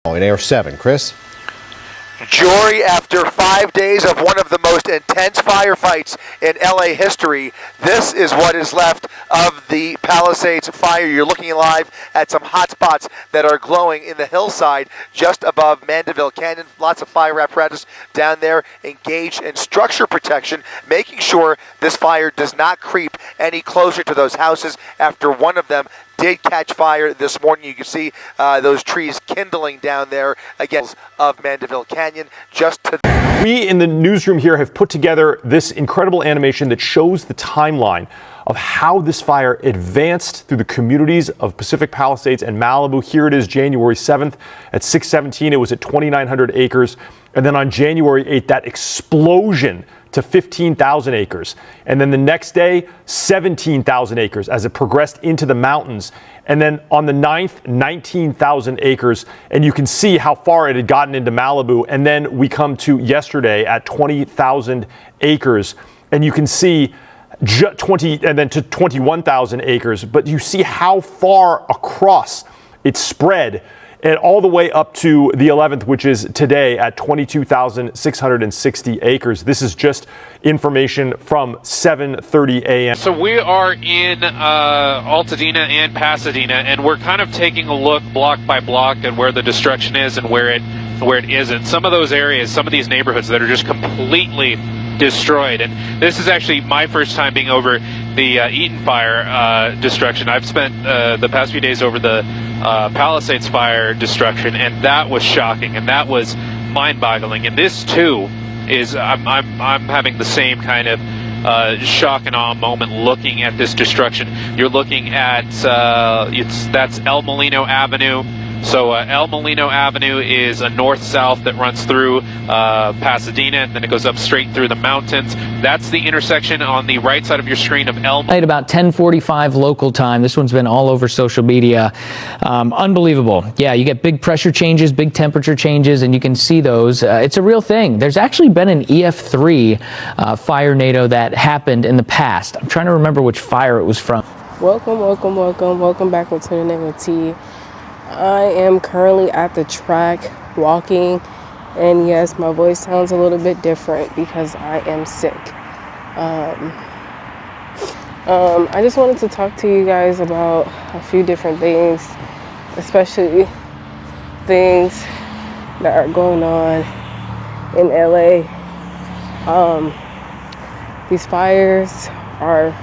In AR7, Chris? Jory, after 5 days of one of the most intense firefights in LA history, this is what is left of the Palisades fire. You're looking live at some hot spots that are glowing in the hillside just above Mandeville Canyon. Lots of fire apparatus down there engaged in structure protection, making sure this fire does not creep any closer to those houses after one of them did catch fire this morning. You can see those trees kindling down there again of Mandeville Canyon. We in the newsroom here have put together this incredible animation that shows the timeline of how this fire advanced through the communities of Pacific Palisades and Malibu. Here it is, January 7th at 6:17. It was at 2,900 acres. And then on January 8th, that explosion to 15,000 acres. And then the next day, 17,000 acres as it progressed into the mountains. And then on the 9th, 19,000 acres. And you can see how far it had gotten into Malibu. And then we come to yesterday at 20,000 acres. And you can see 20 and then to 21,000 acres. But you see how far across it spread, and all the way up to the 11th, which is today at 22,660 acres. This is just information from 7:30 a.m. So we are in Altadena and Pasadena, and we're kind of taking a look block by block at where the destruction is and where it isn't. Some of those areas, some of these neighborhoods that are just completely destroyed. And this is actually my first time being over the Eaton fire destruction. I've spent the past few days over the Palisades fire destruction, and that was shocking, and that was mind-boggling. And this too is I'm having the same kind of shock and awe moment looking at this destruction. You're looking at that's El Molino Avenue. So El Molino Avenue is a north-south that runs through Pasadena, and then it goes up straight through the mountains. That's the intersection on the right side of your screen of El Molino. At about 10:45 local time. This one's been all over social media. Unbelievable. Yeah, you get big pressure changes, big temperature changes, and you can see those. It's a real thing. There's actually been an EF3 fire NATO that happened in the past. I'm trying to remember which fire it was from. Welcome back with Tuning In with T. I am currently at the track walking, and yes, my voice sounds a little bit different because I am sick. I just wanted to talk to you guys about a few different things, especially things that are going on in LA. These fires are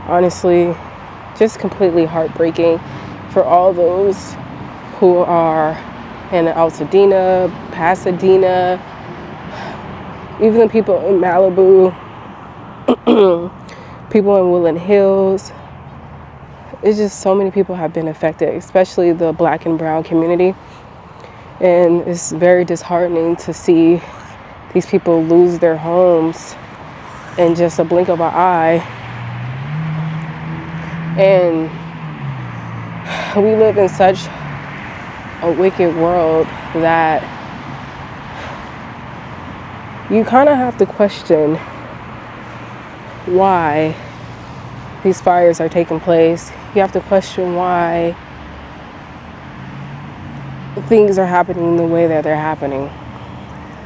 honestly just completely heartbreaking for all those who are in Altadena, Pasadena, even the people in Malibu, people in Woodland Hills. It's just so many people have been affected, especially the Black and brown community. And it's very disheartening to see these people lose their homes in just a blink of an eye. And we live in such a wicked world that you kind of have to question why these fires are taking place. You have to question why things are happening the way that they're happening.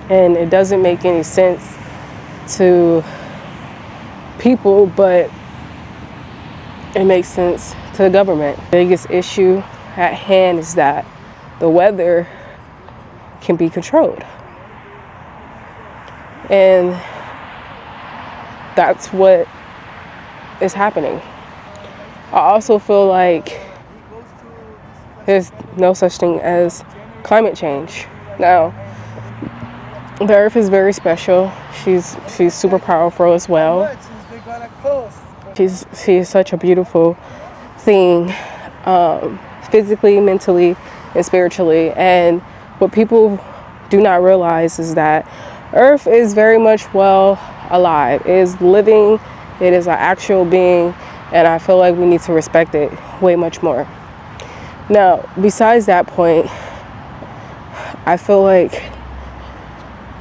And it doesn't make any sense to people, but it makes sense to the government. The biggest issue at hand is that the weather can be controlled. And that's what is happening. I also feel like there's no such thing as climate change. Now, the earth is very special. She's super powerful as well. She is such a beautiful thing, physically, mentally, and spiritually. And what people do not realize is that Earth is very much well alive. It is living. It is an actual being, and I feel like we need to respect it way much more. Now, besides that point, I feel like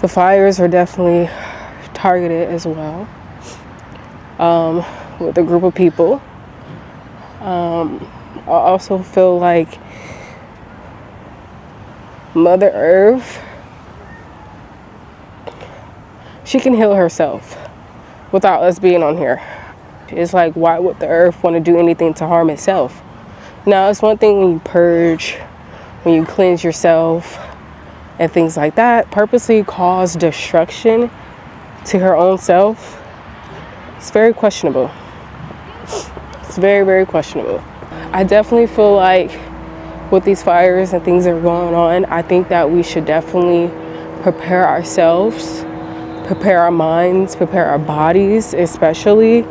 the fires are definitely targeted as well, with a group of people. I also feel like Mother Earth, she can heal herself without us being on here. It's like, why would the earth want to do anything to harm itself? Now, it's one thing when you purge, when you cleanse yourself and things like that, purposely cause destruction to her own self. It's very questionable. It's very, very questionable. I definitely feel like with these fires and things that are going on, I think that we should definitely prepare ourselves, prepare our minds, prepare our bodies, especially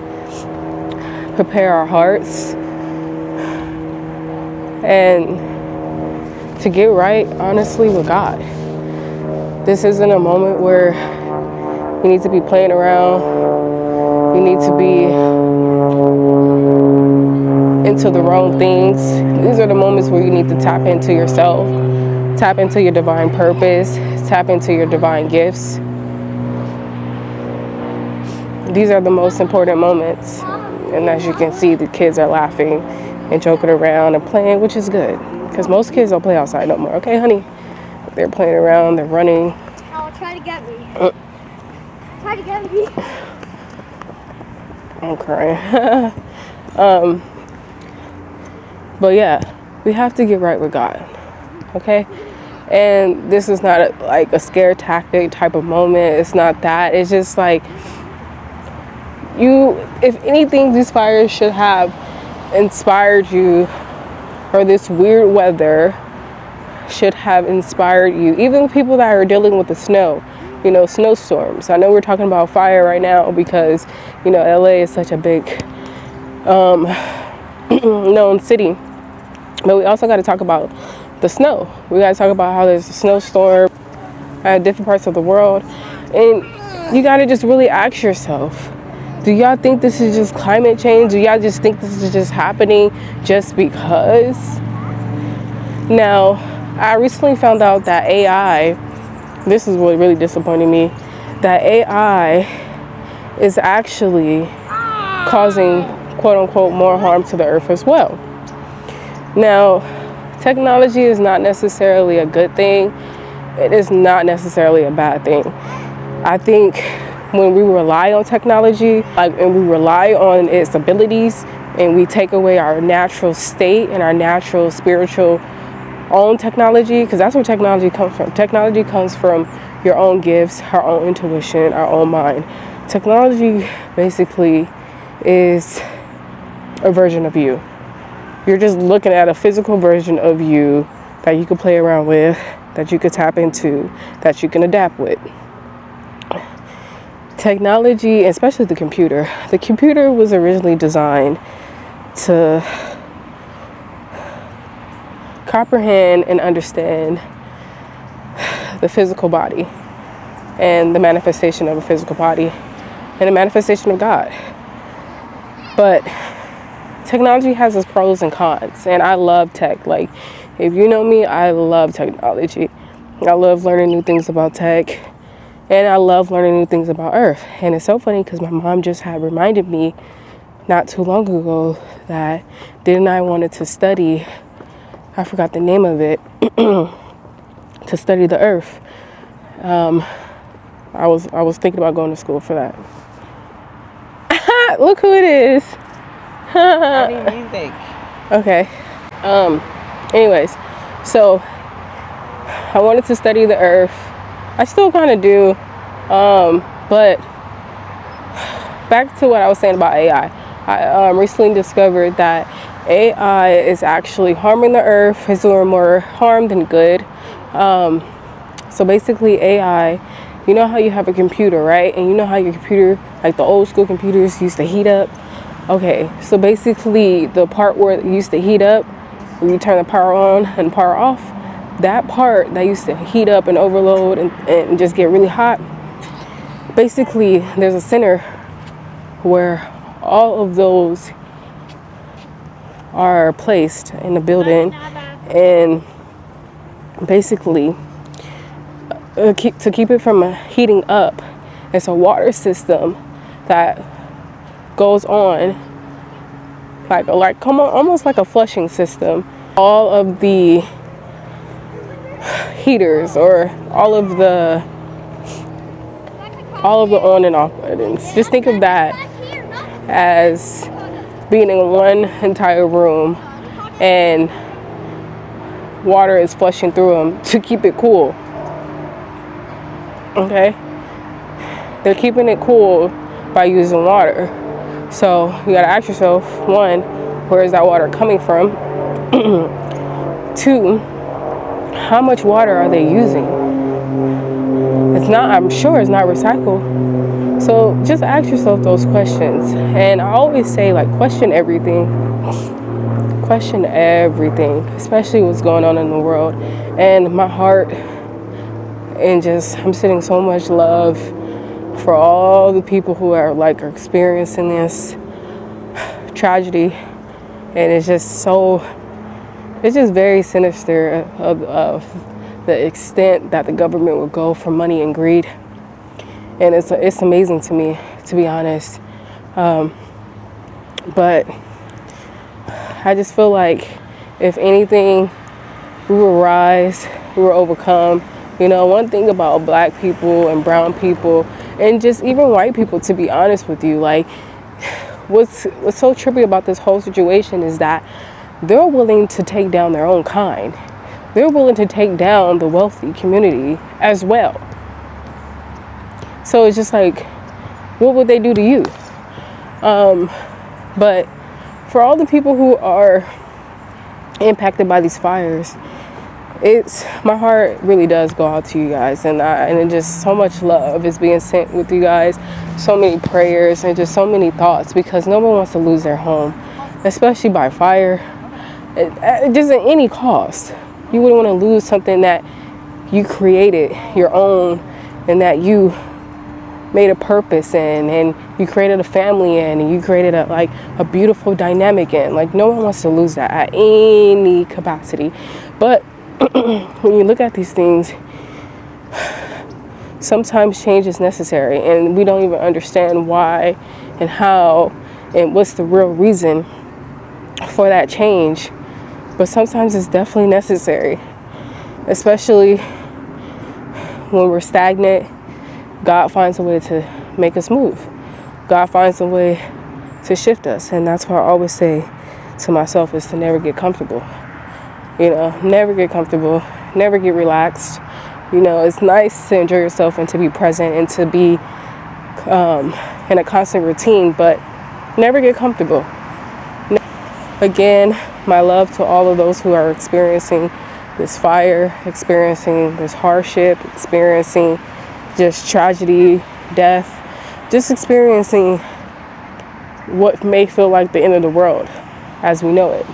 prepare our hearts, and to get right, honestly, with God. This isn't a moment where you need to be playing around. You need to be into the wrong things. These are the moments where you need to tap into yourself, tap into your divine purpose, tap into your divine gifts. These are the most important moments. And as you can see, the kids are laughing and joking around and playing, which is good. Because most kids don't play outside no more. Okay, honey? They're playing around, they're running. Oh, try to get me. Try to get me. I'm crying. But yeah, we have to get right with God. Okay? And this is not like a scare tactic type of moment. It's not that. It's just like, if anything, these fires should have inspired you, or this weird weather should have inspired you. Even people that are dealing with the snow, snowstorms. I know we're talking about fire right now because, LA is such a big known city. But we also got to talk about the snow. We got to talk about how there's a snowstorm at different parts of the world. And you got to just really ask yourself, do y'all think this is just climate change? Do y'all just think this is just happening just because? Now, I recently found out that AI, this is what really disappointed me, that AI is actually causing, quote unquote, more harm to the earth as well. Now, technology is not necessarily a good thing. It is not necessarily a bad thing. I think when we rely on technology, and we rely on its abilities, and we take away our natural state and our natural spiritual own technology, because that's where technology comes from. Technology comes from your own gifts, our own intuition, our own mind. Technology basically is a version of you. You're just looking at a physical version of you that you can play around with, that you can tap into, that you can adapt with. Technology, especially the computer was originally designed to comprehend and understand the physical body and the manifestation of a physical body and the manifestation of God. But technology has its pros and cons, and I love tech. Like, if you know me, I love technology. I love learning new things about tech. And I love learning new things about Earth. And it's so funny because my mom just had reminded me not too long ago that didn't I wanted to study, I forgot the name of it, to study the Earth. I was thinking about going to school for that. Look who it is. How do you think? Okay. Anyways, so I wanted to study the Earth. I still kind of do, but back to what I was saying about AI. I recently discovered that AI is actually harming the earth. It's doing more harm than good. So basically AI, you know how you have a computer, right? And you know how your computer, like the old school computers, used to heat up? Okay, so basically the part where it used to heat up, when you turn the power on and power off, that part that used to heat up and overload and just get really hot, basically there's a center where all of those are placed in the building, and basically to keep it from heating up, it's a water system that goes on like almost like a flushing system. All of the heaters or all of the on and off buttons. Just think of that as being in one entire room and water is flushing through them to keep it cool. Okay? They're keeping it cool by using water. So you gotta ask yourself, one, where is that water coming from? Two, how much water are they using? I'm sure it's not recycled. So just ask yourself those questions. And I always say, like, question everything. Question everything, especially what's going on in the world. And my heart, and just, I'm sending so much love for all the people who are experiencing this tragedy. And it's just very sinister of the extent that the government will go for money and greed. And it's amazing to me, to be honest. But I just feel like, if anything, we will rise, we will overcome. You know, one thing about black people and brown people, and just even white people, to be honest with you, like, what's so trippy about this whole situation is that they're willing to take down their own kind. They're willing to take down the wealthy community as well. So it's just like, what would they do to you? But for all the people who are impacted by these fires, my heart really does go out to you guys, and it just, so much love is being sent with you guys, so many prayers and just so many thoughts, because no one wants to lose their home, especially by fire. It just at any cost. You wouldn't want to lose something that you created, your own, and that you made a purpose in, and you created a family in, and you created a beautiful dynamic in. Like, no one wants to lose that at any capacity. But when you look at these things, sometimes change is necessary, and we don't even understand why and how and what's the real reason for that change. But sometimes it's definitely necessary, especially when we're stagnant. God finds a way to make us move. God finds a way to shift us. And that's what I always say to myself, is to never get comfortable. You know, never get comfortable, never get relaxed. You know, it's nice to enjoy yourself and to be present and to be in a constant routine, but never get comfortable. Again, my love to all of those who are experiencing this fire, experiencing this hardship, experiencing just tragedy, death, just experiencing what may feel like the end of the world as we know it.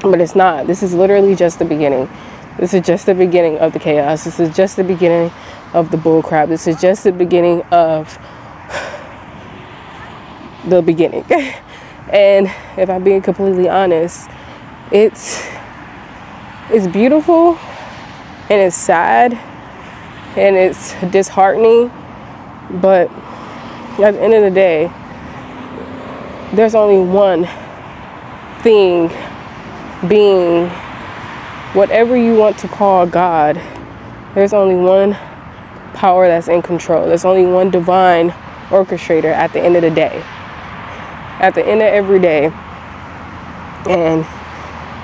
But it's not. This is literally just the beginning. This is just the beginning of the chaos. This is just the beginning of the bullcrap. This is just the beginning of the beginning. And if I'm being completely honest, it's beautiful, and it's sad, and it's disheartening, but at the end of the day, there's only one thing, being, whatever you want to call God. There's only one power that's in control. There's only one divine orchestrator at the end of the day, at the end of every day. And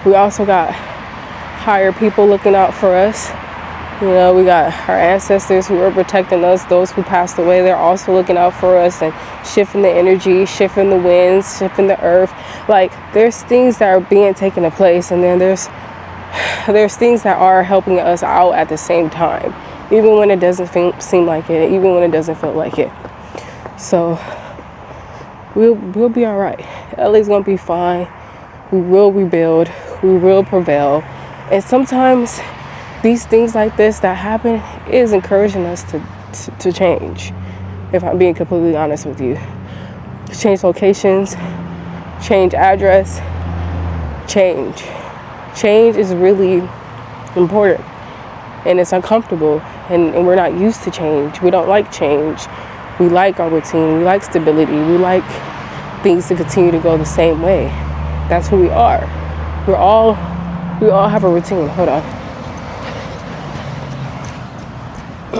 we also got higher people looking out for us. You know, we got our ancestors who are protecting us. Those who passed away, they're also looking out for us and shifting the energy, shifting the winds, shifting the earth. Like, there's things that are being taken to place, and then there's things that are helping us out at the same time, even when it doesn't seem like it, even when it doesn't feel like it. So we'll be all right. LA's gonna be fine. We will rebuild. We will prevail. And sometimes these things like this that happen is encouraging us to change, if I'm being completely honest with you. Change locations, change address, change. Change is really important, and it's uncomfortable, and we're not used to change. We don't like change. We like our routine. We like stability. We like things to continue to go the same way. That's who we are. We all have a routine. Hold on. I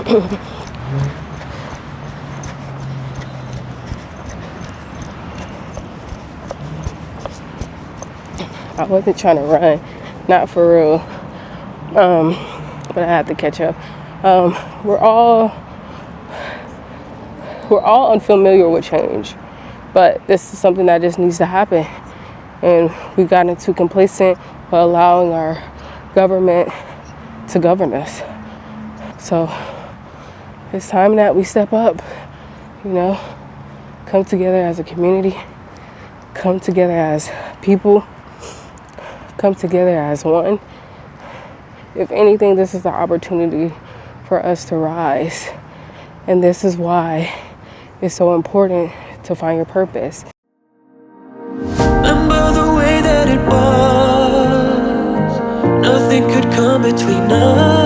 wasn't trying to run, not for real, but I had to catch up. We're all unfamiliar with change, but this is something that just needs to happen. And we've gotten too complacent by allowing our government to govern us. So it's time that we step up, come together as a community, come together as people, come together as one. If anything, this is the opportunity for us to rise. And this is why it's so important to find your purpose. Remember the way that it was. Nothing could come between us.